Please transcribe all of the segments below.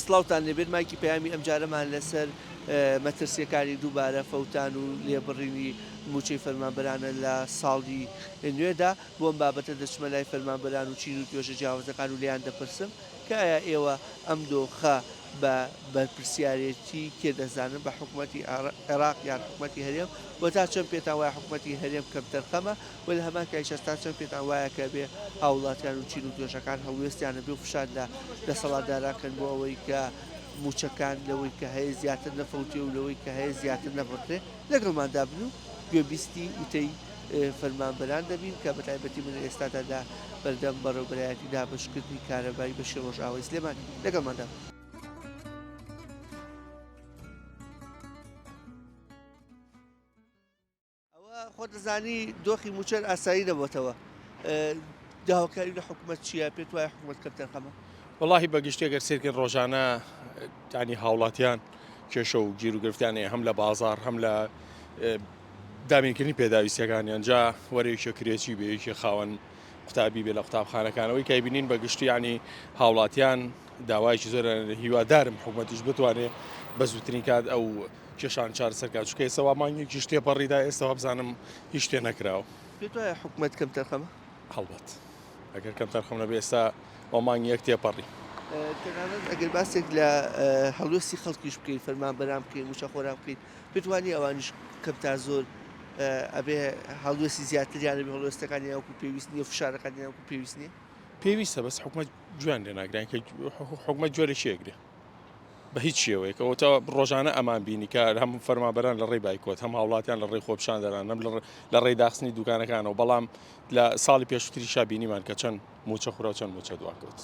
سڵاوتان لەبێت مایکی پەیامی ئەم جارەمان لەسەر مەترسیەکانی دووبارە فەوتان و لێبڕینی موچەی فەرمانبەرانە لە ساڵی نوێدا بۆ ئەم بابەتە دەچمە لای فەرمانبەران و چین و توێژە جیاوازەکان و لیان دەپرسم کە ئایا ئێوە ئەم دۆخە بە بەرپرسیارەتی کێ دەزانن بە حکوومەتی عێراق یان حکوومەتی هەرێم بۆ تا چەند پێتان وایە حکوومەتی هەرێم کەم تەرخەمە و لە هەمان کایشەستا چەند پێتان وایە کە بێ هاوڵاتیان و چین و توێژەکان هەڵوێستیانە بێ و فشار لە دەسەڵاتداراکەن بۆ ئەوەی کە موچەکان لەوەی کە هەیە زیاتر نەفەوتێ و لەوەی کە هەیە زیاتر نەبڕێ لەگەڵماندا بن و گوێبیستی وتەی فەرمانبەران دەبین کە بە تایبەتی من ئێستادادا بەردەم بەڕێوەبەرایەتی دابشکردنی کارەبایی بەشی ڕۆژئاوای سلێمانی لەگەڵماندا. ئەوە خۆ دەزانی دۆخی موچەر ئاسایی نەبووتەوە داواکاری لە حکوومەت چیە پێت وایە حکوومەت کەم تەرخەمە؟ واللهی بەگشتی ئەگەر سێرکردن ڕۆژانە ینی هاوڵاتیان کێشە و گیر و گرفتیانێ هەم لە بازار هەم لە دامینکردنی پێداویستەکانیان جا وەرەیەکی کرێکی بەیەکی خاوەن قوتابی بێ لە قوتابخانەکانەوەی کە بینین بەگشتی ینی هاوڵاتیان داوایکی زۆر هیوادارم حکوومەتیش بتوانێ بە زووترین کات ئەو کێشان چارەسەرکات چکە ئێستا مانگێکی شتێپەڕیدا ئێستا بزانم هیچ شتێ نەکراوە. پێت وایە حکوومەت کەم تەرخەمە؟ هەڵبەت ئەگەر کەم تەرخەم نەبێ ئێستا مانگی یەک تێپەڕی. تەنانەت ئەگەر باسێک لە هەڵوێستی خەڵکیش بکەین فەرمانبەران بکەین موچە خۆران بکەین پێت وانی ئەوانیش کەم تا زۆر ئەبێ هەڵوێستی زیاتریانە بێ هەڵوێستەکانی یاوکو پێویست نیە فشارەکانی یاوکو پێویست نیە پێویستە بەس حکوومەت جوان لێ ناگران کە حکوومەت جۆرەشیەگرێ بە هیچ شێوەیەکەوەتە ڕۆژانە ئەمان بینی کە هەم فەرمانبەران لە ڕێی بایکۆت هەم هاوڵاتیان لە ڕێی خۆپشاندەران نەم لە ڕێی داخستنی دوکانەکانەوە بەڵام لە ساڵی پێشووتری شابینیمان کە چەند موچە خوڕە و چەند موچە دواکەوت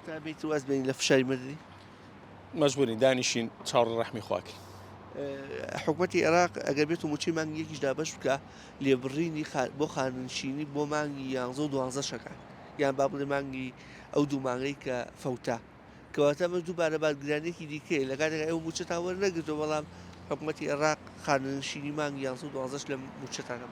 تا بێت واز بین لە فشاری مردنی مەجبورین دانیشین چاوەڕێی ڕەحمی خواکەین. حکوومەتی عێراق ئەگەر بێت و موچەی مانگی یەکیش دابەش بکە لێبڕینی بۆ خاننشینی بۆ مانگی 11 و 12 شەکان یان با بڵێ مانگی ئەو دوو مانگەی کە فەوتە کەواتە ئەمە دووبارە بارگرانێکی دیکەیە لە کاتێک ئەو موچەتان وەرنەگرتەوە بەڵام حکوومەتی عێراق خاننشینی مانگی 11 و 12 لە موچەتانە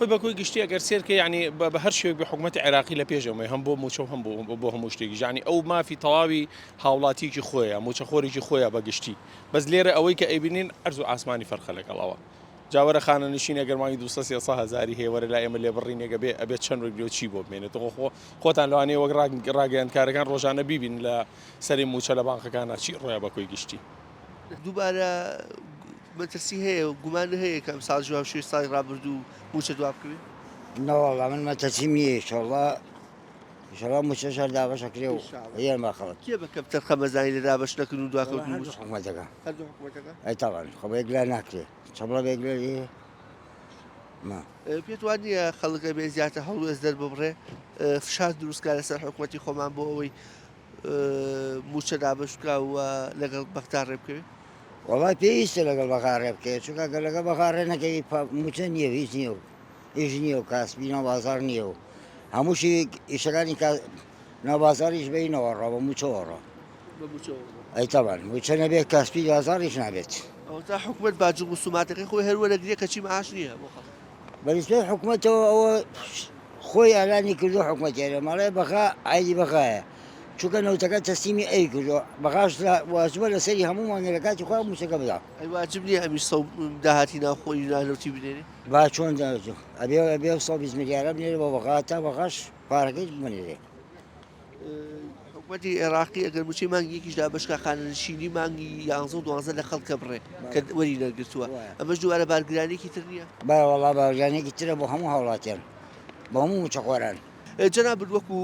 خۆی بەکۆی گشتی ئەگەر سێرکە ینی بە هەر شوێک بە حکوومەتی عێراقی لە پێشەوەی هەم بۆ موچە هەم بۆ هەموو شتێکی ژانی ئەو مافی تەواوی هاوڵاتیکی خۆیە موچە خۆرێکی خۆیە بەگشتی بەس لێرە ئەوەی کە ئەیبینین ئەرز و ئاسمانی فەرخە لەگەڵەوە جاوەرە خانەنشین ئەگەرمانی 200 هێوەرە لا ئێمە لێبڕینێگە بێ ئەبێت چەند ڕێک چی بۆ بمێنێتەوە خۆتان لەوانەیە وەک ڕاگەیاندکارەکان ڕۆژانە بیبین لە سەری موچە لە بانکەکانە چی ڕۆیە بەکۆی گشتی دووبارە مەترسی هەیە و گومان هەیە کە ئەم ساڵ جواب شوێ ساڵی ڕابردوو موچە دواب بکەوێت نەوەڵا من مەتەچیم نییە ئینشەڵڵا موچەشە دابەشە کرێ و یارمە خەڵک کێ بە کەم تەرخەمە زانی لە دابەش نەکردن و دواکەوت حکوومەتەکە هەردوو حکوومەتەکە ئەی تاوان خۆ بێگلار ناکرێ چەمڵە بێگلەر پێت وانە خەڵکە بێ زیاتر هەڵوێز دەرببڕێ فشار دروستکە لەسەر حکوومەتی خۆمان بۆ ئەوەی موچە دابش بکە و لەگەڵ بەختار ڕێ بکەوێت وڵای پێویستە لەگەڵ بەخارێ بکەێت چونکە گە لەگە بەخارێ نەکەی موچە نییە هیچ نییە و هیچ نییە و کاسبی ناوبازار نییە و هەمووشی ئیشەکانی ناوبازاریش بینەوە ڕە بە موچەوەڕە ئەی تاوان موچە نەبێت کاسبی بازاریش نابێت تا حکوومەت باج و سوماتەکەی خۆی هەروەرەگرێ کەچی ماش نییە بۆ خەڵک بەنسبەی حکوومەتەوە ئەوە خۆی ئالانی کردو حکوومەتیارە ماڵێ بەخا ئایدی بەخایە چونکە نەوتەکە تەسلیمی ئەی کردو بەخاش واجبە لەسەری هەمومان لە کاتی خۆ موچەکە بدا ئەی واجب نییە ئەمیش سەو داهاتی ناوخۆی نانەوتی بنێنێ با چۆن ئەبێ 120 میلیارە بنێرە بۆ بەخا تا بەخاش پارەکەی بنێرێ حکوومەتی عێراقی ئەگەر موچەی مانگی یەکیش دابشکە خانەنشینی مانگی 11 و 12 لە خەڵکە بڕێ کە وەری نەرگرتووە ئەمەش دووارە بارگرانێکی تر نییە باوەڵا باژانێکی ترە بۆ هەموو هاوڵاتیان بە هەموو موچەخۆران جەنابەت وەکو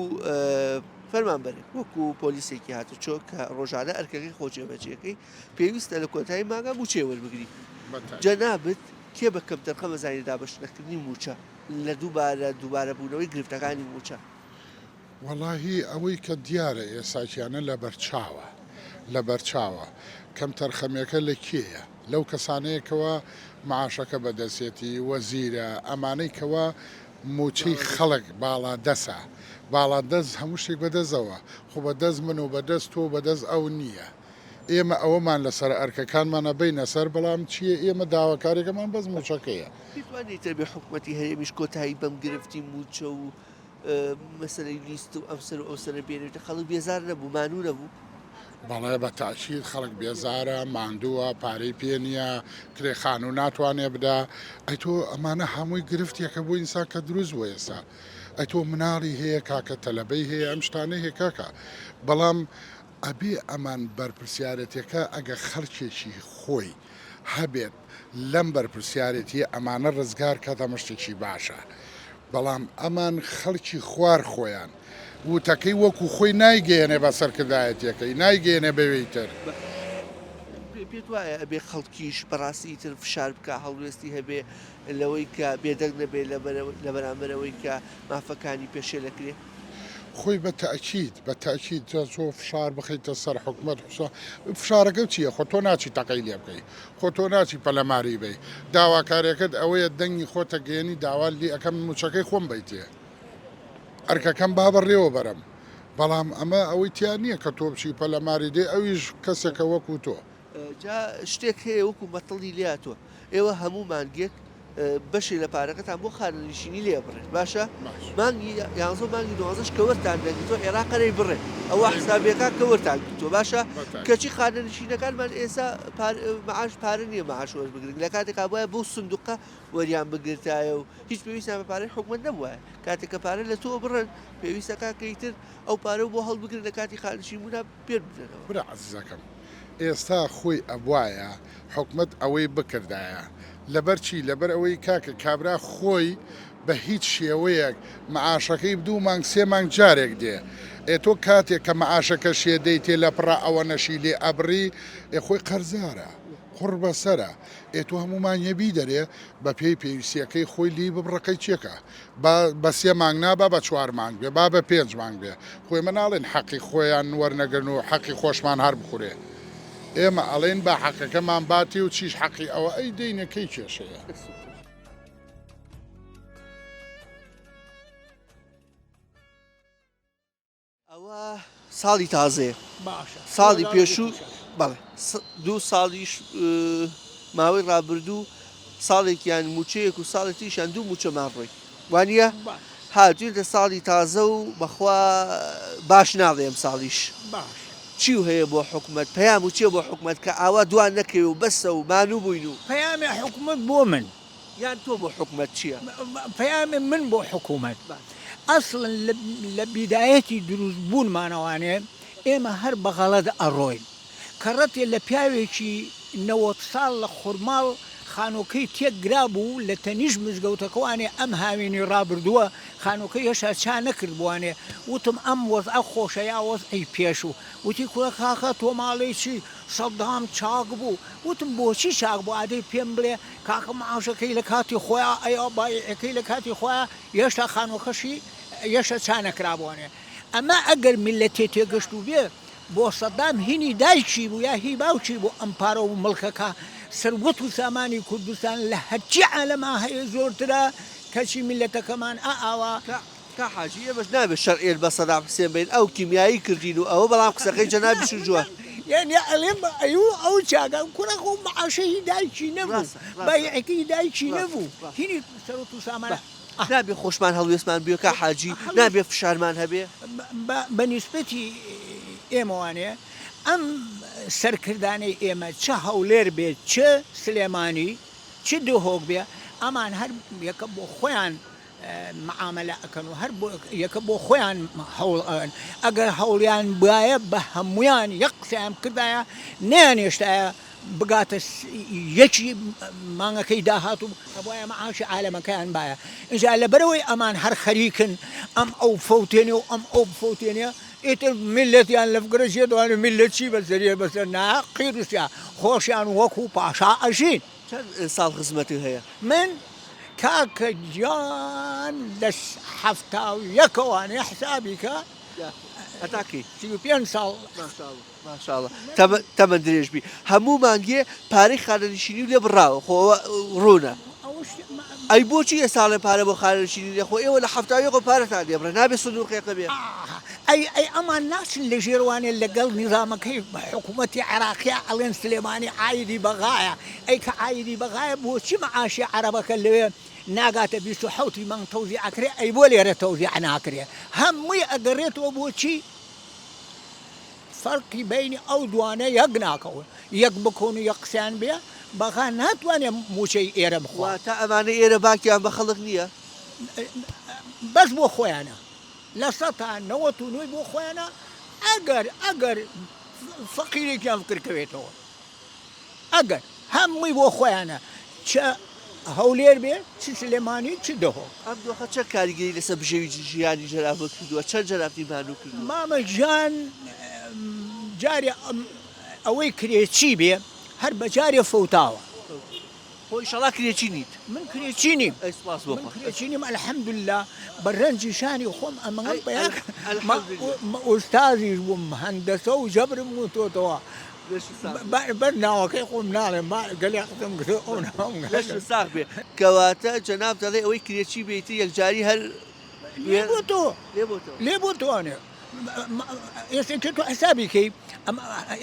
فەرمانبەرێک وەکو پۆلیسێکی هاتوچۆ کە ڕۆژانە ئەرکەکەی خۆجێبەجێەکەی پێویستە لە کۆتایی ماگە موچێ وەربگری جەنابەت کێ بە کەم تەرخەمە زانی دابش نەکردنی موچە لە دووبارە بوونەوەی گرفتەکانی موچە وەڵاهی ئەوەی کە دیارە ئێساکیانە لە بەرچاوە کەم تەرخەمەکە لە کێیە لەو کەسانەیەکەوە معاشەکە بەدەستێتی وەزیرە ئەمانەی کەوە موچەی خەڵک باڵادەسە باڵادەست هەموو شتێک بەدەستەوە خۆ بەدەست من و بەدەست تۆ بەدەست ئەو نییە ئێمە ئەوەمان لەسەر ئەرکەکانمانە بینە سەر بەڵام چییە ئێمە داواکارێکەمان بەس موچەکەیە توانیتە بێ حکوومەتی هەیەمیش کۆتایی بەم گرفتی موچە و مەسەلەی لیست و ئەمسەر و ئەوسەرە بێنێتە خەڵک بێزار نەبوو مانوو نەبوو بەڵێ بە تاکید خەڵک بێزارە ماندووە پارەی پێ نییە کرێخان و ناتوانێ بدا ئەی تۆ ئەمانە هەمووی گرفتێکە بۆ ئینسان کە دروست بۆ ئێستا ئەی تۆ مناڵی هەیە کاکە تەلەبەی هەیە ئەم شتانەی هەیە کاکە بەڵام ئەبێ ئەمان بەرپرسیارەتەکە ئەگە خەرچێکی خۆی هەبێت لەم بەرپرسیارەتی ئەمانە ڕزگار کە دەمەشتێکی باشە بەڵام ئەمان خەڵکی خوار خۆیان وتەکەی وەکو خۆی نایگەێنێ بە سەرکردایەتەکەی نایگەێنە بەوەیتر پێت وایە ئەبێ خەڵکیش بەڕاستی تر فشار بکە هەڵوێستی هەبێ لەوەی کە بێدەنگ نەبێت لە بەرامبەرەوەی کە مافەکانی پێشێ لەکرێ خۆی بە تاکید زۆ فشار بخیتە سەر حکومت فشارەکە چییە خۆ تۆ ناچی تەقەی لێ بکەی خۆ تۆ ناچی پەلەماری بی داواکارێکت ئەوەیە دەنگی خۆتە گەێنی داوا لی ئەەکەم موچەکەی خۆم بیتێ ئەرکەکەم با بەڕێوە بەرم بەڵام ئەمە ئەوەی تیان نییە کە تۆ بچی پەلەماری دێ ئەویش کەسێکە وەکو تۆ جا شتێک هەیە وەکو مەتڵی لاتوە ئێوە هەموو مانگێک بەشی لە پارەکەتان بۆ خانەنشینی لێ بڕێت باشە مانگی یانزۆ مانگی دوازش کەوەتان دەنگی تۆ عێراقەرەی بڕێ ئەوە حسابیەکە کەوەتان تۆ باشە کەچی خانەنشینەکانمان ئێستا معاش پارە نییە معاش وەرز بگرن لە کاتێکا وایە بۆ سندوقە وەریان بگرتایە و هیچ پێویستیان بە پارەی حکومەت نەبووە کاتێککە پارە لە تۆ بڕن پێویستەکە کەیتر ئەو پارە بۆ هەڵبگرن لە کاتی خانشینبوونا پێ بدرێنەوە برا عزیزەکەم ئێستا خۆی ئەبواە حکومت ئەوەی بکردایە لەبەر چی لەبەر ئەوەی کاکە کابرا خۆی بە هیچ شێوەیەک مەعاشەکەی دوو مانگ سێ مانگ جارێک دێ ئێ تۆ کاتێک کە مەعاشەکە شێدەی تێ لە پڕ ئەوە نەشی لێ ئەبری خۆی قەرزارە قڕ بەسرە ئێ تۆ هەمومان یەبی دەرێ بە پێی پێویستیەکەی خۆی لی ببڕەکەی چێکە بە سێ مانگ نابا بە چوار مانگ بێ با بە پێنج مانگ بێ خۆی مناڵێن حەقی خۆیان وەرنەگرن و حەقی خۆشمان هەر بخورێ ئێمە ئەڵێن بە حەقەکەمان باتی و چیش حەقی ئەوە ئەی دەینەکەی کێشەیە ئەوە ساڵی تازەیە باشە ساڵی پێشوو بەڵێ دوو ساڵیش ماوەی ڕابردوو ساڵێکیان موچەیەک و ساڵێکیشان دوو موچەمان ڕۆی وانە هاتوویتە ساڵی تازە و بەخوا باش ناڵێ ئەم ساڵیش باش چی و هەیە بۆ حکومت پەیام و چیە بۆ حکومت کە ئاوا دوان نەکەوێ و بەسە و مانوو بووین و پەیامی حکومت بۆ من یان تۆ بۆ حکومت چییە؟ پەیامی من بۆ حکومت ئەسڵن لە بیدایەتی دروست بوونمانەوانێ ئێمە هەر بەغەڵەت ئەڕۆین کە ڕەتێ لە پیاوێکی 90 ساڵ لە خورماڵ خانۆکەی تێکگرا بوو لە تەنیژ مزگەوتەکەوانێ ئەم هاوێنی ڕابردووە خانۆکەی هێشتا چا نەکردبووانێ وتم ئەم وەزع خۆشە یا وەزعی پێش و وتی کوڕە کاکە تۆ ماڵی چی سەدام چاک بوو وتم بۆچی چاک بوو ئادەی پێم بڵێ کاکە معاشەکەی لە کاتی خۆیان ئەیا بایعەکەی لە کاتی خۆیان هێشتا خانۆکەشی هێشتا چا نەکرابووانێ ئەمە ئەگەر میلەتێ تێگەشت و بێ بۆ سەدام هینی دایکی بوو یا هی باوکی بوو ئەم پارە و مڵکەکە سەروەت و سامانی کوردستان لە هەرچی عالەما هەیە زۆرترە کەچی میلەتەکەمان ئاوا کا حاجی ئێمەش نابێت شەرعێل بە سەدام حوسێن بین ئەو کیمیایی کردین و ئەوە بەڵام قسەکەی جەنابی شوجووە یعنی ئەڵێم ئەو چاگە کوڕە خۆ معاشەی دایکی نەبوو بایعەکەی دایکی نەبوو هینی سەروەت و سامان نابێ خۆشمان هەڵوێستمان بێ کا حاجی نابێ فشارمان هەبێ بە نیسبەتی ئێمەوانێ ئەم سەرکردانەی ئێمە چه هەولێر بێت چه سلێمانی چ دهۆک بێ ئەمان هەر یەکە بۆ خۆیان معاملە ئەکەن و هەر یەکە بۆ خۆیان هەوڵ ئەگەر هەوڵیان بایە بە هەمویان یەک قسەیان کردایە نەیانێشتایە بگاتە یەکی مانگەکەی داهات و هەبایە مەعاشی عالەمەکەیان باە ئینجا لەبەرەوەی ئەمان هەر خەریکن ئەم ئەو فەوتێنێ و ئەم ئەو فەوتێنێ ئیتر میلەتیان لە فگرەشێ دوانە میلەت چی بەسەریە بەسەر ناقیرسیا خۆشیان وەکو پاشا ئەژین چەند ساڵ خزمەتی هەیە من کاکە گیان لە 71ەوانێ حسابی کە هەتاکی 35 ساڵ ماشاءڵڵە تەمەند درێژبی هەموو مانگێ پارەی خانەنشینی و لێ بڕاوە خۆوە ڕوونە ئەی بۆچی ئێ ساڵێ پارە بۆ خانەنشینی لێ خۆ ئێوە لە هەفتاویەوە پارەتان لێبڕێ نابێت سندوقێکە بێ ئەی ئەمان ناچن لە ژێروانێ لەگەڵ نیزامەکەی بە حکوومەتی عێراقیە ئەڵێن سلێمانی عایدی بەغایە ئەی کە عایدی بەغایە بۆچی مەعاشی عەرەبەکە لەوێ ناگاتە 27 مانگ تەوزیع ئەکرێ ئەی بۆ لێرە تەوزیع ناکرێ هەمووی ئەگەڕێتەوە بۆچی فەرقی بینی ئەو دوانە یەک ناکەون یەک بکۆن و یەقسیان بێ بەغا ناتوانێت موچەی ئێرە بخوا واتە ئەمانە ئێرە باکیان بە خەڵک نییە بەس بۆ خۆیانە لە 1990 بۆ خۆیانە ئەگەر فەقیرێکیان کردکەوێتەوە ئەگەر هەمووی بۆ خۆیانە چ هەولێر بێ چ سلێمانی چ دەهۆ ئەم دۆخە چەند کاریگەری لەسەر بژێوی ژیانی جەرابە کردووە چەند جەرابی مانوو کردووە مامە ژیان جارێ ئەوەی کرێچی بێ هەر بە جارێ فەوتاوە خۆی شەڵا کرێکی نیت من کرێچی نیم ئەی سوپاس بۆ من خۆ کرێچی نیم ئەلحەمدوللا بە ڕەنجی شانی خۆم ئەمەڵ بەیاک الحەمدوللا. ئۆستازیش بووم هەندەسە و جەبرم وتۆتەوە بەر ناوەکەی خۆم ناڵێم گەلی قسم کرد ئەو ناوم لەش ساق بێ کەواتە جەناب دەڵێ ئەوەی کرێکی بێتی یەکجاری هەر لێ بۆ تۆ لێ بۆتەوە لێ بۆ تۆوانێ ئێستا تۆ حسابیکەی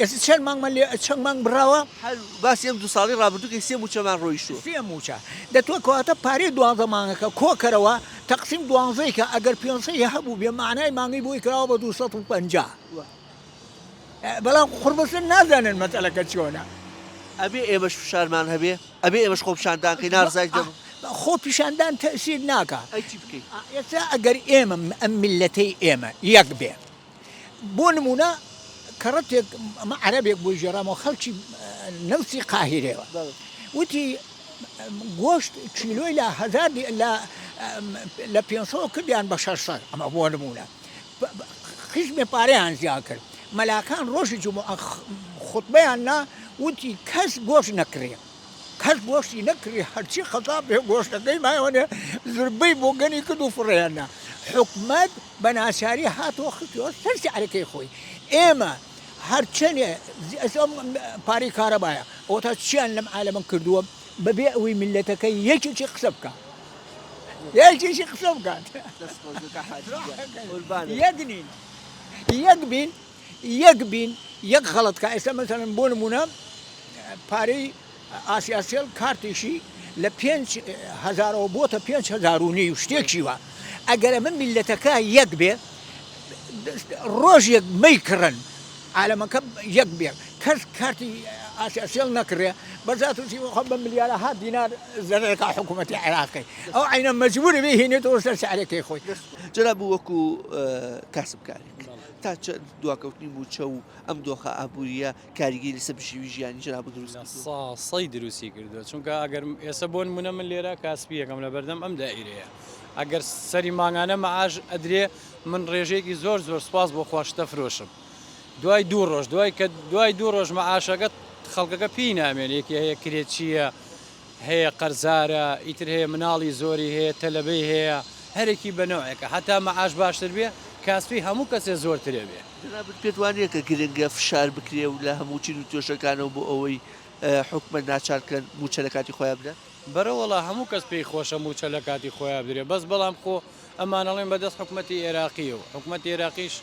ئێستا چەند مانگمە لێ چەند مانگ بڕاوە هەر باسی ئەم 2 ساڵی ڕابردووکە سێ موچەمان ڕۆیشتووە سێ موچە دەتوە کەواتە پارەی 12 مانگەکە کۆکەرەوە تەقسیم 12 کە ئەگەر پێنجەی هەبوو بێ معنای مانگی بۆی کراوە بە 250 بەڵام قوربەسن نازانن مەتەلەکە چۆنە ئەبێ ئێمەش فشارمان هەبێ ئەبێ ئێمەش خۆپشاندانکەی نارزای دەم خۆ پیشاندان تەسیر ناکە ئەی چی بکەین ئێستا ئەگەر ئێمە ئەم میلەتەی ئێمە یەک بێ بۆ نمونە کەڕەتێک ئەمە عەرەبێک بۆی ژێرامەوە خەڵکی نەوسی قاهیرەوە وتی گۆشت کیلۆی لە 1000 لە 500 کردیان بە 600 ئەمە بۆ نمونە خشمێ پارەیان زیاد کرد مەلاکان ڕۆژی جومعە خوتبەیان نا وتی کەس گۆشت نەکرێ کەس گۆشتی نەکری هەرچی خەتا بێ گۆشتەکەی مایوانێ زربەی بۆ گەنی کرد و فڕێنە حکومەت بە ناچاری هاتەوە خستیەوە سەر سیعرەکەی خۆی ئێمە هەرچەنێ پارەی کارەبایە ئەوە تا چیان لەم عالەمە کردووە بەبێ ئەوەی میلەتەکەی یەکێکی قسە بکات یەکێکی قسە بکات یەک نین یەک بین یەک غەڵەتکە ئێستا مەسەڵەن بۆ نمونە پارەی ئاسیاسیل کارتێکی لە 5,000ەوە بۆتە 5,500 شتێکی وە ئەگەر ئەمە میلەتەکە یەک بێ ڕۆژێک مەی کڕن عالەمەکە یەک بێ کەس کارتی ئاسیاسیل نەکرێ بەزاتوسی بە ملیارەها دینار زەرەکە حکوومەتی عێراقی ئەو عینە مەجبورە بێ هێنێتەوە سەر سیعرەکەی خۆی جەناب وەکو کاسبکارێک تا دواکەوتنی موچە و ئەم دۆخە ئابوووریە کاریگەری لەسەر بژێوی ژیانی جەناب دروست سەی دروستی کردووە چونکە ئەگەر ئێستا بۆ نمونە من لێرە کاسپی یەکەم لە بەردەم ئەم دائیرەیە ئەگەر سەری ماگانە مەعاش ئەدرێ من ڕێژەیەکی زۆر سوپاس بۆ خواشتە فرۆشم دوای 2 ڕۆژ دوای 2 ڕۆژ مەعاشەکە خەڵکەکە پێی نامێن یەکی هەیە کرێچیە هەیە قەرزارە ئیتر هەیە مناڵی زۆری هەیە تەلەبەی هەیە هەرێکی بەنەوەیەکە هەتا مەعاش باشتر بێ کاسپی هەموو کەسێ زۆرترێ بێ جەنابەت پێت وانەیە کە گرنگە فشار بکرێ و لە هەموو چین و توێشەکانەوە بۆ ئەوەی حکومەت ناچارکەن موچە لە کاتی خۆیان بدەن بەرەوەڵا هەموو کەس پێی خۆشە موچە لە کاتی خۆیان بدرێ بەس بەڵام خۆ ئەمانەڵێن بەدەست حکومەتی عێراقیەوە حکومەتی عێراقیش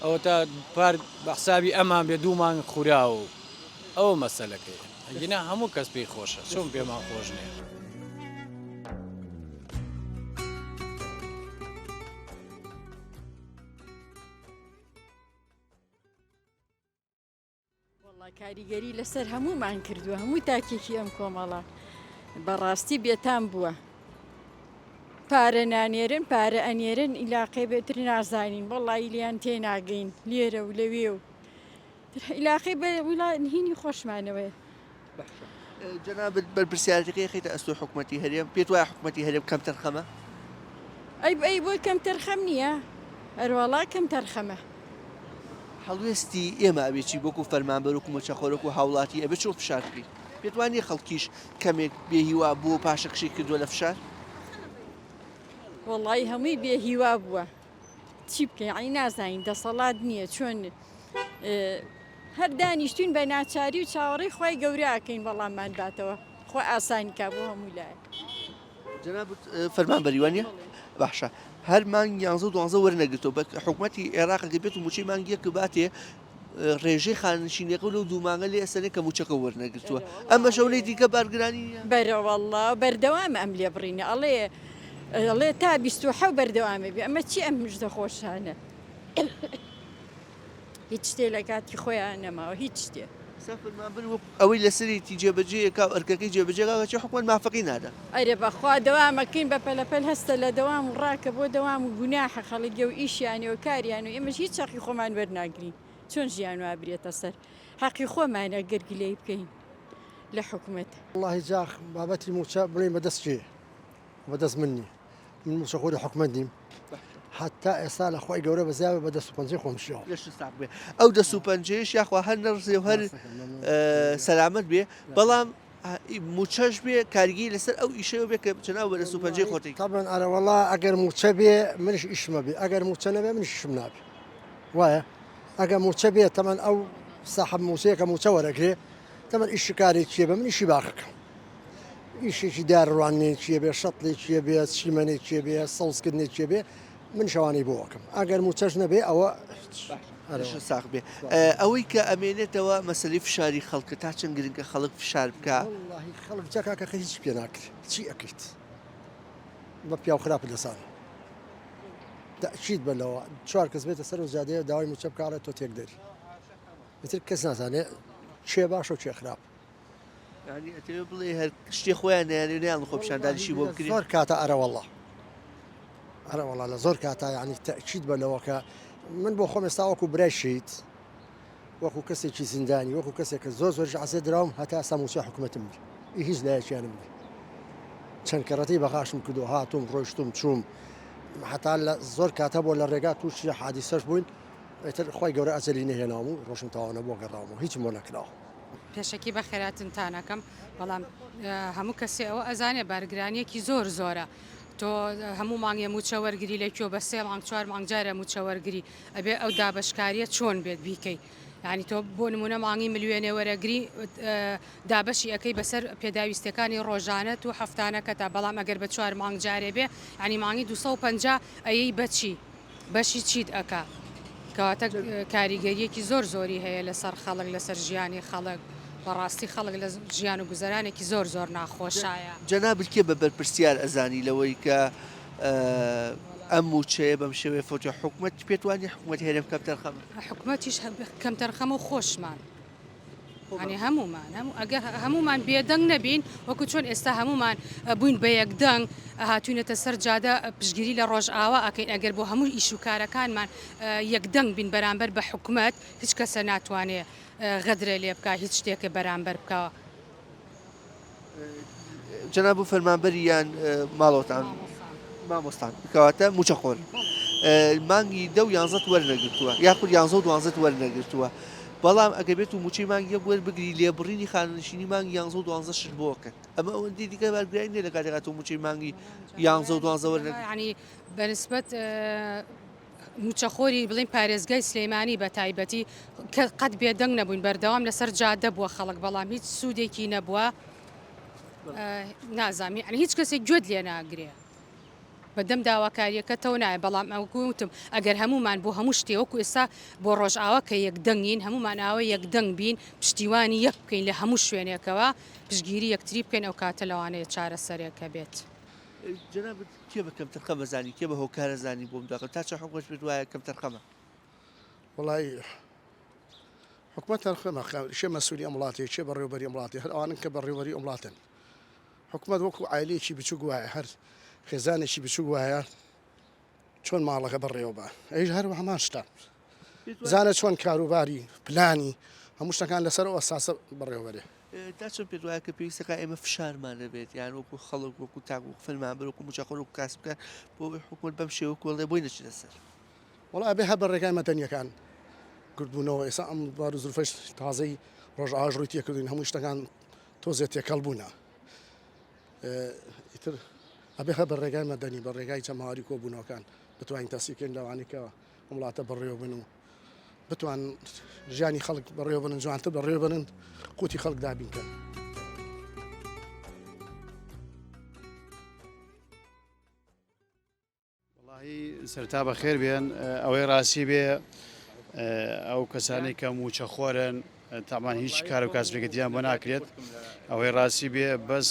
ئەوە تا پار بەحسابی ئەمان بێ 2 مانگ خوراوە و ئەوە مەسەلەکەی ئەگینا هەموو کەس پێی خۆشە چۆن پێمان خۆش نییە کاریگەری لەسەر هەموومان کردووە هەموو تاکێکی ئەم کۆمەڵە بەڕاستی بێتان بووە پارە نانێرن پارە ئەنێرن ئیلاقی بێتر نازانین وەڵی لیان تێناگەین لێرە و لەوێ و ئیلاقی بە هینی خۆشمانەوەی جەنابەت بەرپرسیارەکەی خەیتە ئەستۆ حکومەتی هەرێم پێت وایە حکومەتی هەرێم کەم تەرخەمە ئەی بۆی کەم تەرخەم نییە هەروەڵا کەم تەرخەمە هەڵوێستی ئێمە ئەبێکی بۆکو فەرمانبەر و کومەچەخۆرەک و هاوڵاتی ئەبێ چۆن فشار بکەیت پێت وانیە خەڵکیش کەمێک بێهیوا بووە پاشە قشەی کردووە لە فشار وەڵی هەمووی بێهیوا بووە چی بکەین ئەی نازانین دەسەڵات نییە چۆن هەر دانیشتوین بە ناچاری و چاوەڕێی خۆی گەوراکەین بەڵاممان باتەوە خۆ ئاسانی کا بۆ هەموو لایە جەنابەت فەرمانبەری وانیە باشە هەر مانگ 11 وەرنەگرێتەوە بە حکومەتی عێراق دەبێت و موچەی مانگ یەک باتێ ڕێژەی خانشینەکە لەو 2 مانگە لێ ئەسەنێ کە موچەکە وەرنەگرتووە ئەمە شەولەی دیکە بارگرانی بەرەوەڵڵا بەردەوامە ئەم لێ بڕینە ئەڵێ تا 27 بەردەوامە بێ ئەمە چی ئەم مژدە خۆشانە هیچ شتێ لە کاتی خۆیان نەماوە هیچ شتێ. فەرمانبەر ئەوەی لەسەرێتی جێبەجێیەکە ئەرکەکەی جێبەجێگاچی حکوومەت مافەقی نادا. ئەرێ بەخوا دەوامەکەین بە پەلەپەل هەستە لە دەوام و ڕاکە بۆ دەوام و گوناحە خەڵکیە و ئیشیانێ و کاریان و ئێمەش هیچ حەقی خۆمان وەرناگرین چۆن ژیان وا برێتە سەر حەقی خۆمانە گەرگلەی بکەین لە حکوومەت. والله جاخ بابەتی موچە بڵین بەدەست چێ بەدەست منی من موچەخۆری حکوومەت نیم حتا ئێستا لە خۆی گەورە بەزیاوە بە دەست و پەنجەی خۆمشیەوە بێ ئەو دەست و پەنجەیەش یاخوا هەر نەڕزێ و هەر سەلامەت بێ بەڵام موچەش بێ کارگی لەسەر ئەو ئیشەوە بێ کە چناو بە دەست و پەنجەی خۆتی طبعا ئەرە وەڵا ئەگەر موچە بێ منش ئیشمە بێ ئەگەر موچە نەبێ منش ئیشم نابێ وایە ئەگەر موچە بێ تەمەن ئەو ساحب موچەیەکە موچە وەرەگرێ تەمەن ئیشی کارێک چیە بە من ئیشی باخەکەم ئیشێکی دارڕوانێک چیە بێ شەتڵێک چیە بێ چیمەنێک چیە بێ سەوزکردنێک چیە بێ من شەوانی بۆ وەکەم ئەگەر موچەش نەبێ ئەوە ساق بێ ئەوەی کە ئەمێنێتەوە مەسەلی فشاری خەڵکە تا چەند گرنگە خەڵک فشار بکە خەڵک جاکاکە هیچ پێ ناکرێت چی ئەکەیت بە پیا و خراپ لەسان تەچیت بەلەوە چوار کەس بێتە سەر و زیادەیە داوای موچە بکارە تۆ تێک دەری ئیتر کەس نازانێت چێ باشە و چێ خراپ ئەتەوێ بڵێ هەر شتێ خۆیان نیان خۆ پیشاندانیشی بۆ بکرێت زۆر کاتە ئەرەوەڵڵا ئەرەوەڵا لە زۆر کاتە یعنی تەچیت بەلەوە کە من بۆ خۆم ئێستا وەکو برای شیت وەکو کەسێکی زیندانی وەکو کەسێک زۆر زۆر عزێ دراوم هەتا ساموچە حکوومەتم بی هیچ لایەکیانم بی چەند کەڕەتی بەخاشم کردو هاتووم ڕۆیشتم چووم هەتا لە زۆر کاتە بۆ لە ڕێگا تووشی حادیسەش بووین ئێتر خۆی گەورە ئەجەلی نەهێناوم و ڕۆشم تاوانە بۆ گەڕاومەوە هیچ بۆ نەکراوە پێشەکی بە خێراتنتانەکەم بەڵام هەموو کەسێ ئەوە ئەزانێ بارگرانیەکی زۆر زۆرە تۆ هەموو مانگێ موچە وەرگری لەکوێ بە 3 مانگ 4 مانگجارە موچە وەرگری ئەبێ ئەو دابشکاریە چۆن بێت بیکەی ینی تۆ بۆ نمونە مانگی ملیێنێ وەرەگری دابەشی ئەەکەی بەسەر پێداویستەکانی ڕۆژانەت و هەفتانەکە تا بەڵام ئەگەر بە 4 مانگجارێ بێ ینی مانگی 250 ئەیەی بەچی بەشی چیت ئەکا کەواتە کاریگەریەکی زۆر زۆری هەیە لەسەر خەڵک لەسەر ژیانی خەڵک بەڕاستی خەڵک لە ژیان و گوزارانێکی زۆر زۆر ناخۆشایە جەنابەت کێ بە بەرپرسیار ئەزانی لەوەی کە ئەم موچەیە بەم شێوەیە فۆتۆ حکوومەت پێتوانی حکوومەت هێرە بکەم تەرخەمە حکوومەتیش کەم تەرخەمە و خۆشمان ینی هەمومان ئەگەر هەمومان بێدەنگ نەبین وەکو چۆن ئێستا هەمومان بووین بە یەکدەنگ هاتوونەتە سەر جادە پشگیری لە ڕۆژ ئاوا ئەکەین ئەگەر بۆ هەموو ئیش و کارەکانمان یەکدەنگ بین بەرامبەر بە حکوومەت هیچ کەسە ناتوانێت غەدرە لێ بکە هیچ شتێکە بەرامبەر بکەوە جەناب و فەرمانبەری یان ماڵۆتان مامۆستان کەواتە موچەخۆر مانگی 10 و 11 وەرنەگرتووە یاخود 11 و 12 وەرنەگرتووە بەڵام ئەگە بێت و موچەی مانگی یەک وەربگری لێبڕینی خانەنشینی مانگی 11 و 12 شت بۆکەن ئەمە ئەوەندی دیکە بارگرای نیە لە کاتێکات و موچەی مانگی 11 و 12 وەرنەگرت ینی بەنسبەت موچەخۆری بڵین پارێزگای سلەیمانی بە تایبەتی قەت بێدەنگ نەبووین بەردەوام لەسەر جادە بووە خەڵک بەڵام هیچ سوودێکی نەبووە نازامی ئەنی هیچ کەسێک گوێت لێ ناگرێ بەدەم داواکاریەکە تەو نایە بەڵام ئەوگوتم ئەگەر هەمومان بۆ هەموو شتێوەکو ئێستا بۆ ڕۆژئاوا کە یەکدەنگین هەمومان ئاوە یەکدەنگ بین پشتیوانی یەک بکەین لە هەموو شوێنێکەوە پشگیری یەکتری بکەین ئەو کاتە لەوانەیە چارەسەرێکە بێت جەنابەت کێ بە کەم تەرخەمە زانی کێ بە هۆکارە زانی بۆم داکە تا چە حکومەت بێت وایە کەم تەرخەمە وڵی حکومەت تەرخەمە شێ مەسوولی ئەم وڵاتی چێ بەڕێوەبەری ئەم وڵاتی هەر ئەوانن کە بەڕێوەبەری ئەم وڵاتن حکومەت وەکو عایلەیەکی بچووک وایە هەر خێزانێکی بچووک وایە چۆن ماڵەکە بەڕێوە بە ئەیش هەروە هەمان شتە زانە چۆن کاروباری پلانی هەموو شتەکان لەسەر ئەو ئەساسە بەڕێوەبەرێ تا چۆن پێت وایە کە پێویستەکە ئێمە فشارمان دەبێت یان وەکو خەڵک وەکو تاک و فەرمانبەر وەکو موچەخۆر وەکو کاس بکەن بۆ حکومەت بەم شێوە کۆڵێ بۆی نەچێتە سەر وڵا ئەبێ هە بەڕێگای مەدەنیەکان گردبوونەوە ئێستا ئەم بار و زولفەش تازەی ڕۆژئاوا ڕووی تێکردوین هەموو شتەکان تۆزێت تێکەڵ بوونە ئیتر ئەبێ هە بەڕێگای مەدەنی بە ڕێگای جەماهەری کۆبوونەوەکان بتوانین تاسیکردن لەوانی کە وڵاتە بەڕێوە بن و بتوان ژیانی خەڵک بەڕێوە بن جوانتر بەڕێوە بن قوتی خەڵک دابینکەن سەرتا بە خێر بێن ئەوەی ڕاستی بێ ئەو کەسانی کە موچەخۆرن تامان هیچ کار و کاسبێکەتیان بۆ ناکرێت ئەوەی ڕاستی بێ بەس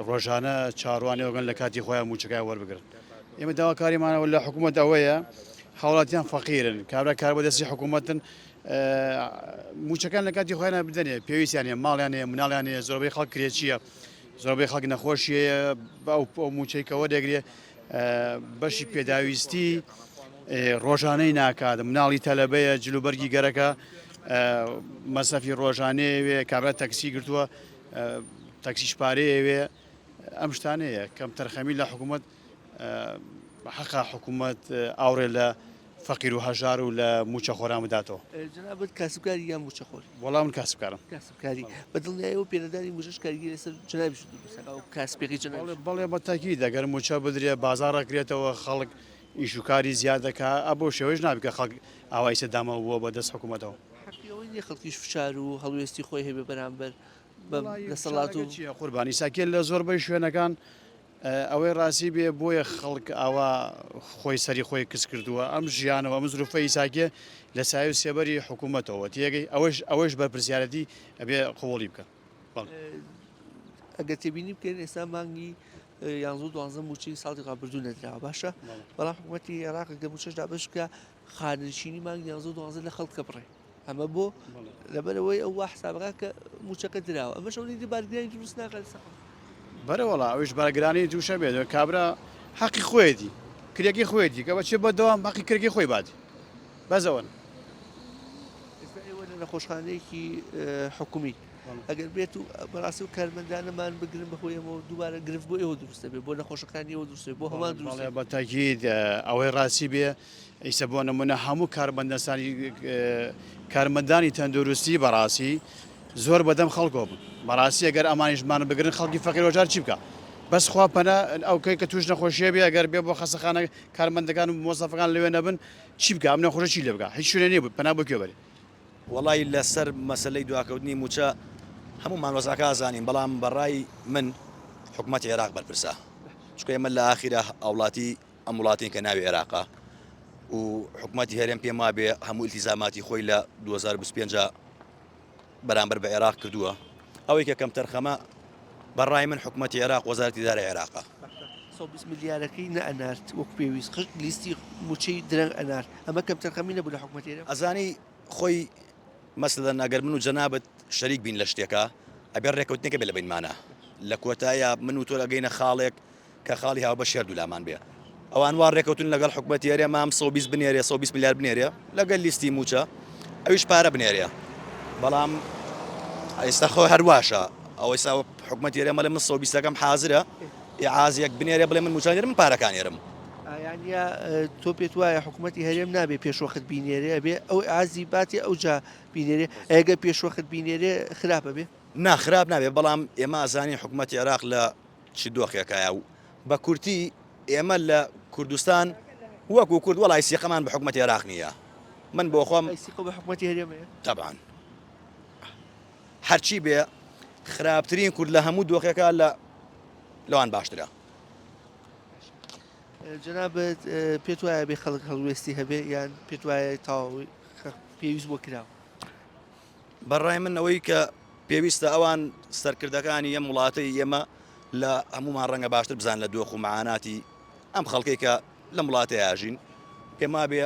ڕۆژانە چاڕوانی وەگەن لە کاتی خۆیان موچەکای وەربگرن ئێمە داواکاریمانەوە لە حکوومەت ئەوەیە هاوڵاتیان فەقیرن کابرا کار بە دەستی حکوومەتن موچەکان لە کاتی خۆیان بدەنێ پێویستیانە ماڵیانەیە مناڵیانەیە زۆربەی خەڵک کرێچیە زۆربەی خەڵک نەخۆشیە ئەو موچەیکەوە دەگرێ بەشی پێداویستی ڕۆژانەی ناکات مناڵی تەلەبەیە جلوبەرگی گەرەکە مەسەفی ڕۆژانەیەوێ کابرا تەکسی گرتووە تەکسی شپارەیەوێ ئەم شتانەیە کەم تەرخەمی لە حکوومەت حەقا حکوومەت ئاورێ لە فەقیر و هەژار و لە موچە خۆران بداتەوە جنابەت کاسبکاری یان موچەخۆر وەڵام من کاسبکارم کاسبکاری بەدڵنیایی و پێدەدانی موچەش کارگیری لەسەر جنابیش و کاسبێکی جناب بەڵێ بە تاکی دەگەر موچە بدرێ بازاڕەکرێتەوە خەڵک ئیشوکاری زیاد دەکا ئەبۆ شێوەش نابکە خەڵک ئاوای سەدامە بووە بە دەست حکوومەتەوە حەقیەوەی نیە خەڵکیش فشار و هەڵوێستی خۆی هەبێ بەرامبەر دەسەڵات و قوربانی ساکێن لە زۆربەی شوێنەکان ئەوەی ڕاستی بێ بۆیە خەڵک ئاوا خۆی سەری خۆی کەس کردووە ئەم ژیانەوە ئەم زروفەی ساکێ لە سای و سێبەری حکوومەتەوە تێگەی ئەوەش بەرپرسیارەتی ئەبێ قوڵی بکە ئەگەر تێبینی بکەین ئێستا مانگی 11 موچەی ساڵی ڕابردوو نەدراوە باشە بەڵام حکوومەتی عێراق گە موچەش دابش بکە خانشینی مانگی 11 لە خەڵکە بڕێ ئەمە بۆ لەبەرەوەی ئەو وا حسابەکە کە موچەکە دراوە ئەمە شەوری بارگرانی دروست ناکات بەرەوەڵا ئەوش بارگرانی تووشە بێت کابرا حەقی خۆیەتی کرێکی خۆیەتی کە بەچێ بەدەوام باقی کرێکی خۆی باتی بەزەوەن لە نەخۆشخانەیەکی حکومی ئەگەر بێت و بەڕاستی و کارمەندانەمان بگرن بەخۆیەوە دووبارە گرفت بۆ ئێوە دروستە بێت بۆ نەخۆشەکانیەوە دروستێ بۆ هەمان دروستە بە تاکید ئەوەی ڕاستی بێ ئیسە بۆ نمونە هەموو کارمەندانی تەندروستی بەڕاستی زۆر بەدەم خەڵکۆ بوون بەڕاستی ئەگەر ئەمانیشمان بگرن خەڵکی فەقیر وەجار چی بکە بەس خوا پەنە ئەوکەی کە توش نەخۆشیە بێ ئەگەر بێ بۆ خەسەخانە کارمەندەکان و مۆسەفەکان لەوێ نەبن چی بکە ئەم نەخۆشە چی لێ بکە هیچ شوێنە نیە بوو پەنا بۆ کوێ بەری وەڵی لەسەر مەسلەی دواکەوتنی موچە هەمومان وەزاکە ئازانین بەڵام بەڕای من حکوومەتی عێراق بەرپرسە چکە ئێمە لە ئاخیرە ئەوڵاتی ئەم وڵاتین کە ناوی عێراقا و حکوومەتی هەرێم پێما بێ هەموو ئیلتیزاماتی خۆی لە 2025 بەرامبەر بە عێراق کردووە ئەوەی کە کەم تەرخەمە بەڕای من حکوومەتی عێراق وەزارەتی دارایی عێراقا 120 ملیارەکەی نەئەنارد وەکو پێویست خشت لیستی موچەی درەنگ ئەنارد ئەمە کەم تەرخەمی نەبوو لە حکوومەتی عێراق ئەزانی خۆی مەسەلەن ئەگەر من و جەنابەت شەریک بین لە شتێکە ئەبێ ڕێکەوتنێکە بێ لە بینمانە لە کۆتایە من و تۆ ئەگەینە خاڵێک کە خاڵی هاو بە شێر دوولامان بێ ئەوان وا ڕێکەوتن لەگەڵ حکوومەتی هەرێم مام 120 بنێرێ 120 میلیارد بنێرێ لەگەڵ لیستی موچە ئەویش پارە بنێرێ بەڵام ئێستا خۆ هەرواشە ئەو ئێستا حکوومەتی هەرێمە لە من 120ەکەم حازرە ئیعازیەک بنێرێ بڵێ من موچانێرم من پارەکانێرم یانیا تۆ پێت وایە حکوومەتی هەرێم نابێ پێشوەخت بینێرێ بێ ئەو ئازی باتی ئەو جا بینێرێ ئەگە پێشوەخت بینێرێ خراپە بێ ناخراب نابێ بەڵام ئێمە ئازانی حکوومەتی عێراق لە چ دۆخێکایە و بە کورتی ئێمە لە کوردستان وەکو کورد وەڵای سیقەمان بە حکوومەتی عێراق نییە من بۆ خۆم بە حکوومەتی هەرێمەیە طبعاً هەرچی بێ خراپترین کورد لە هەموو دۆخێکە لەوان باشترە جەنابەت پێت وایە بێ خەڵک هەڵوێستی هەبێ یان پێت وایە تاوی پێویست بۆ کراوە بەڕای من ئەوەی کە پێویستە ئەوان سەرکردەکانی ئەم وڵاتەی ئێمە لە هەمومان ڕەنگە باشتر بزان لە دۆخ و معاناتی ئەم خەڵکەی کە لەم وڵاتە یاژین پێما بێ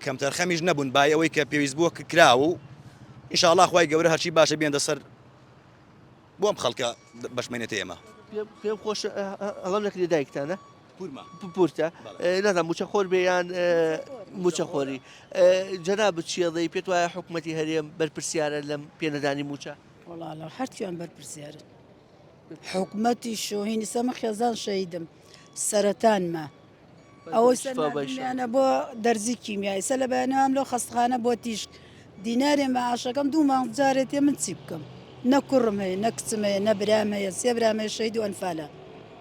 کەم تەرخەمیش نەبوون بای ئەوەی کە پێویست بووە کراوە و ئینشاءڵڵا خوای گەورە هەرچی باشە بێنە سەر بۆ ئەم خەڵکە بەشمێنێتە ئێمە پێم خۆش هەڵام نەکردی دایکتانە پورتە نازانم موچەخۆر بێ یان موچەخۆری جەنابەت چێڵی پێت وایە حکوومەتی هەرێم بەرپرسیارە لەم پێنەدانی موچە وەڵا هەرچیان بەرپرسیارن حکوومەتی شۆهینی سەمە خێزان شەیدم سەرەتانمە ئەوەی سەرانە بۆ دەرزی کیمیایی سە لە بەیانام لەو خەستخانە بۆ تیشک دینارێ مەعاشەکەم دوو مانگ جارێتێ من چی بکەم نە کوڕم هەیە نە کچم هەیە نە برام هەیە سێ برامەیە شەید و ئەنفالە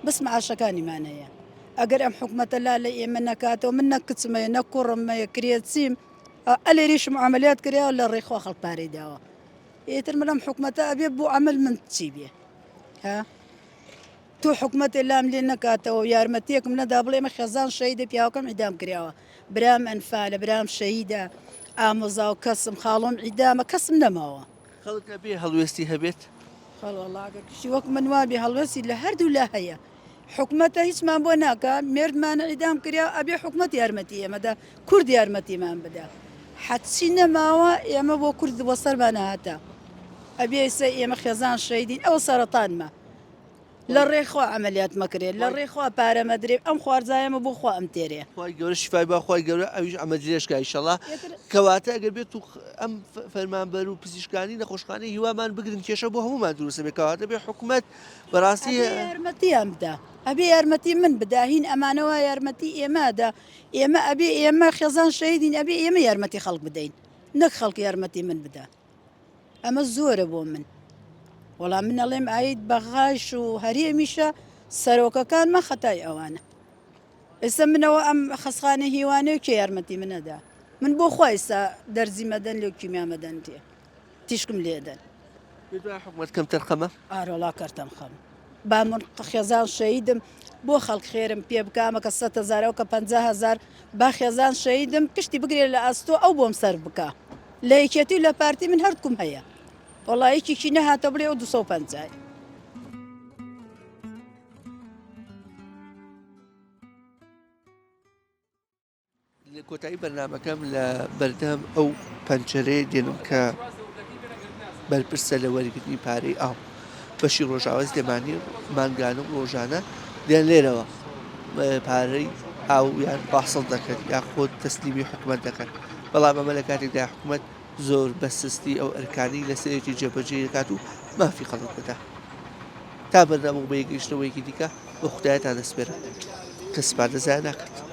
بەس مەعاشەکانیمان هەیە ئەگەر ئەم حکوومەتە لا لە ئێمە نەکاتەوە من نە کچم هەیە نە کوڕم هەیە کرێچیم ئەلێریشم عملیات کراوە لە ڕێخوا خەڵک پارەی داوە ئێتر من ئەم حکوومەتە ئەبێ بۆ عمل من چی بێ ها تۆ حکوومەتێ لام لێ نەکاتەوە یارمەتیەکم نەدا بڵێ ئێمە خێزان شەیدە پیاوەکەم ئیدام کراوە برام ئەنفالە برام شەیدە ئامۆزا و کەسم خاڵۆم ئیدامە کەسم نەماوە خەڵک نەبێ هەڵوێستی هەبێت خەڵوەڵاگەکشی وەک من وابێ هەڵوێستی لە هەردوو لا هەیە حکوومەتە هیچمان بۆ ناکە مێردمانە ئیدام کریا ئەبێ حکوومەت یارمەتی ئێمەدا کورد یارمەتیمان بدە حەچی نەماوە ئێمە بۆ کورد بۆ سەرمانە هاتە ئەبێ ئێستا ئێمە خێزان شەیدین ئەو سەرەتانمە لە ڕێخوا ئەمەلیات مەکرێت لە ڕێخوا پارەمە درێت ئەم خوارزایەمە بۆ خوا ئەم تێرێ خی گەورە شیفای باخوای گەورە ئەویش ئەمەجرێشکە ئیشەڵا کەواتە ئەگەر بێت و ئەم فەرمانبەر و پزیشکانی نەخۆشخانەی هیوامان بگرن کێشە بۆ هەمومان دروستە بێ کەواتە بێ حکوومەت بەڕاستی یارمەتیان بدە ئەبێ یارمەتی من بداهین ئەمانەوە یارمەتی ئێمەدا ئێمە ئەبێ ئێمە خێزان شەیدین ئەبێ ئێمە یارمەتی خەڵک بدەین نەک خەڵک یارمەتی من بدە ئەمە زۆرە بۆ من وەڵام من ئەڵێم ئاید بەغاش و هەرێمیشە سەرۆکەکانمە خەتای ئەوانە ئێستا منەوە ئەم خەسخانە هیوانەیە کێ یارمەتی منەدا من بۆ خوا ئێستا دەرزی مەدەن لێ کیمیا مەدەن تێ تیشکم لێدەن حکوومەت کەم تەرخەمە ئارۆڵا کەرتەم خەم با من خێزان شەیدم بۆ خەڵک خێرم پێ بکامە کە 100,000 کە 50,000 با خێزان شەیدم کشتی بگرێت لە ئەستۆ ئەو بۆم سەر بکە لە یەکێتی لە پارتی من هەردکوم هەیە وڵایەکی نەهاتە بڵێ ئەو 250. لە کۆتایی بەرنمەکەم لە بەردەم ئەو پەنجەرەیە دێنم کە بەرپرسە لە وەرگرتنی پارەی ئاو بەشی ڕۆژاواز دێمانی مانگانە و ڕۆژانە دێن لێرەوە پارەی ئاو یان باسڵ دەکەن یا خۆت تەسلیمی حکوومەت دەکەن بەڵام ئەمە لە کاتێکدا حکوومەت زۆر بەسستی ئەو ئەرکانی لەسەرێکی جێبەجێ دەکات و مافی خەڵک بدە تا بەردەم و بە یەگەیشتنەوەیەکی دیکە بە خودایەتان دەسپێرە کە سپاردەزای ناکات.